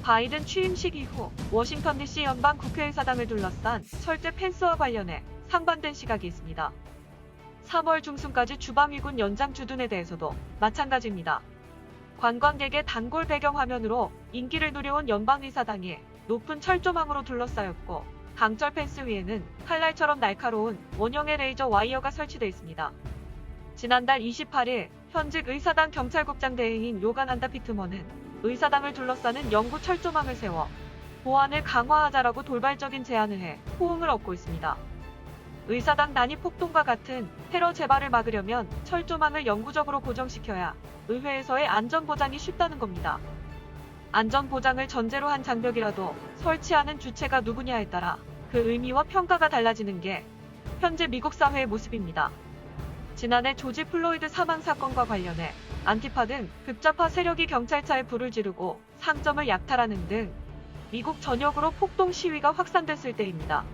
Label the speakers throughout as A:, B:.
A: 바이든 취임식 이후 워싱턴 DC 연방 국회의사당을 둘러싼 철제 펜스와 관련해 상반된 시각이 있습니다. 3월 중순까지 주방위군 연장 주둔에 대해서도 마찬가지입니다. 관광객의 단골 배경화면으로 인기를 누려온 연방의사당이 높은 철조망으로 둘러싸였고, 강철 펜스 위에는 칼날처럼 날카로운 원형의 레이저 와이어가 설치되어 있습니다. 지난달 28일 현직 의사당 경찰국장 대행인 요간한다 피트먼은 의사당을 둘러싸는 영구 철조망을 세워 보안을 강화하자라고 돌발적인 제안을 해 호응을 얻고 있습니다. 의사당 난입 폭동과 같은 테러 재발을 막으려면 철조망을 영구적으로 고정시켜야 의회에서의 안전보장이 쉽다는 겁니다. 안전보장을 전제로 한 장벽이라도 설치하는 주체가 누구냐에 따라 그 의미와 평가가 달라지는 게 현재 미국 사회의 모습입니다. 지난해 조지 플로이드 사망 사건과 관련해 안티파 등 극좌파 세력이 경찰차에 불을 지르고 상점을 약탈하는 등 미국 전역으로 폭동 시위가 확산됐을 때입니다.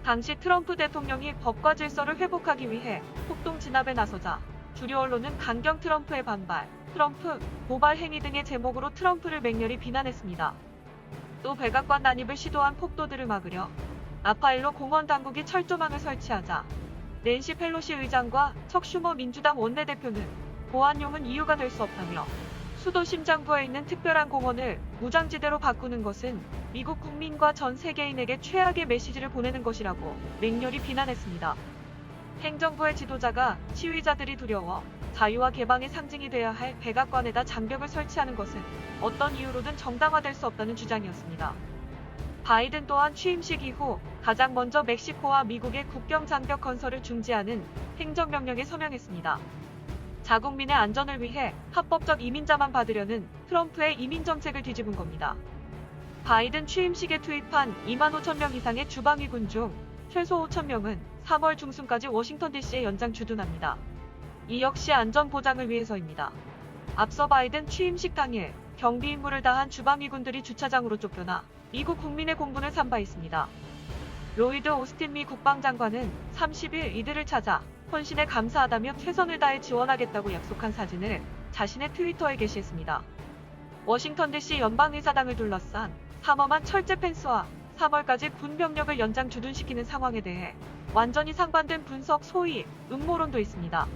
A: 당시 트럼프 대통령이 법과 질서를 회복하기 위해 폭동 진압에 나서자 주류 언론은 강경 트럼프의 반발, 트럼프 고발 행위 등의 제목으로 트럼프를 맹렬히 비난했습니다. 또 백악관 난입을 시도한 폭도들을 막으려 라파엘로 공원 당국이 철조망을 설치하자 낸시 펠로시 의장과 척 슈머 민주당 원내대표는 보안용은 이유가 될 수 없다며 수도 심장부에 있는 특별한 공원을 무장지대로 바꾸는 것은 미국 국민과 전 세계인에게 최악의 메시지를 보내는 것이라고 맹렬히 비난했습니다. 행정부의 지도자가 시위자들이 두려워 자유와 개방의 상징이 되어야 할 백악관에다 장벽을 설치하는 것은 어떤 이유로든 정당화될 수 없다는 주장이었습니다. 바이든 또한 취임식 이후 가장 먼저 멕시코와 미국의 국경 장벽 건설을 중지하는 행정명령에 서명했습니다. 자국민의 안전을 위해 합법적 이민자만 받으려는 트럼프의 이민정책을 뒤집은 겁니다. 바이든 취임식에 투입한 25,000명 이상의 주방위군 중 최소 5,000명은 3월 중순까지 워싱턴 DC에 연장 주둔합니다. 이 역시 안전보장을 위해서입니다. 앞서 바이든 취임식 당일 경비 임무를 다한 주방위군들이 주차장으로 쫓겨나 미국 국민의 공분을 산 바 있습니다. 로이드 오스틴 미 국방장관은 30일 이들을 찾아 헌신에 감사하다며 최선을 다해 지원하겠다고 약속한 사진을 자신의 트위터에 게시했습니다. 워싱턴 DC 연방의사당을 둘러싼 삼엄한 철제 펜스와 3월까지 군 병력을 연장 주둔시키는 상황에 대해 완전히 상반된 분석, 소위 음모론도 있습니다.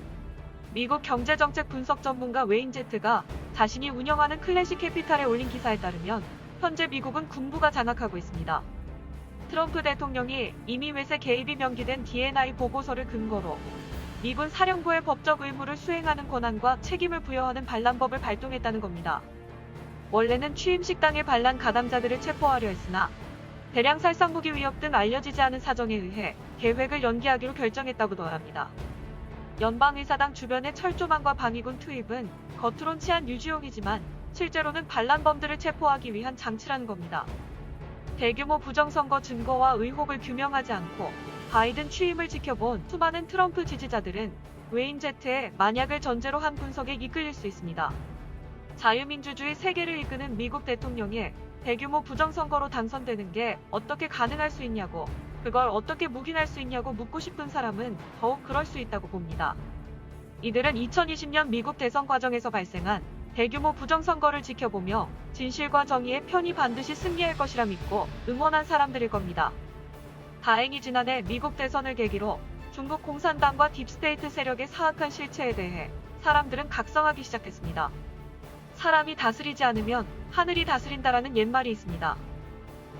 A: 미국 경제정책 분석 전문가 웨인 제트가 자신이 운영하는 클래식 캐피탈에 올린 기사에 따르면 현재 미국은 군부가 장악하고 있습니다. 트럼프 대통령이 이미 외세 개입이 명기된 D&I 보고서를 근거로 미군 사령부의 법적 의무를 수행하는 권한과 책임을 부여하는 반란법을 발동했다는 겁니다. 원래는 취임식 당일 반란 가담자들을 체포하려 했으나 대량 살상무기 위협 등 알려지지 않은 사정에 의해 계획을 연기하기로 결정했다고도 합니다. 연방의사당 주변의 철조망과 방위군 투입은 겉으론 치안 유지용이지만 실제로는 반란범들을 체포하기 위한 장치라는 겁니다. 대규모 부정선거 증거와 의혹을 규명하지 않고 바이든 취임을 지켜본 수많은 트럼프 지지자들은 웨인 제트의 만약을 전제로 한 분석에 이끌릴 수 있습니다. 자유민주주의 세계를 이끄는 미국 대통령이 대규모 부정선거로 당선되는 게 어떻게 가능할 수 있냐고, 그걸 어떻게 묵인할 수 있냐고 묻고 싶은 사람은 더욱 그럴 수 있다고 봅니다. 이들은 2020년 미국 대선 과정에서 발생한 대규모 부정선거를 지켜보며 진실과 정의의 편이 반드시 승리할 것이라 믿고 응원한 사람들일 겁니다. 다행히 지난해 미국 대선을 계기로 중국 공산당과 딥스테이트 세력의 사악한 실체에 대해 사람들은 각성하기 시작했습니다. 사람이 다스리지 않으면 하늘이 다스린다라는 옛말이 있습니다.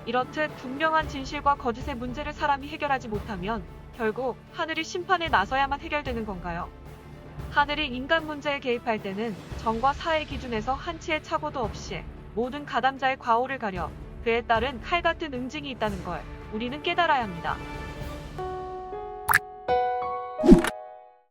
A: 이렇듯 분명한 진실과 거짓의 문제를 사람이 해결하지 못하면 결국 하늘이 심판에 나서야만 해결되는 건가요? 하늘이 인간 문제에 개입할 때는 정과 사의 기준에서 한치의 착오도 없이 모든 가담자의 과오를 가려 그에 따른 칼 같은 응징이 있다는 걸 우리는 깨달아야 합니다.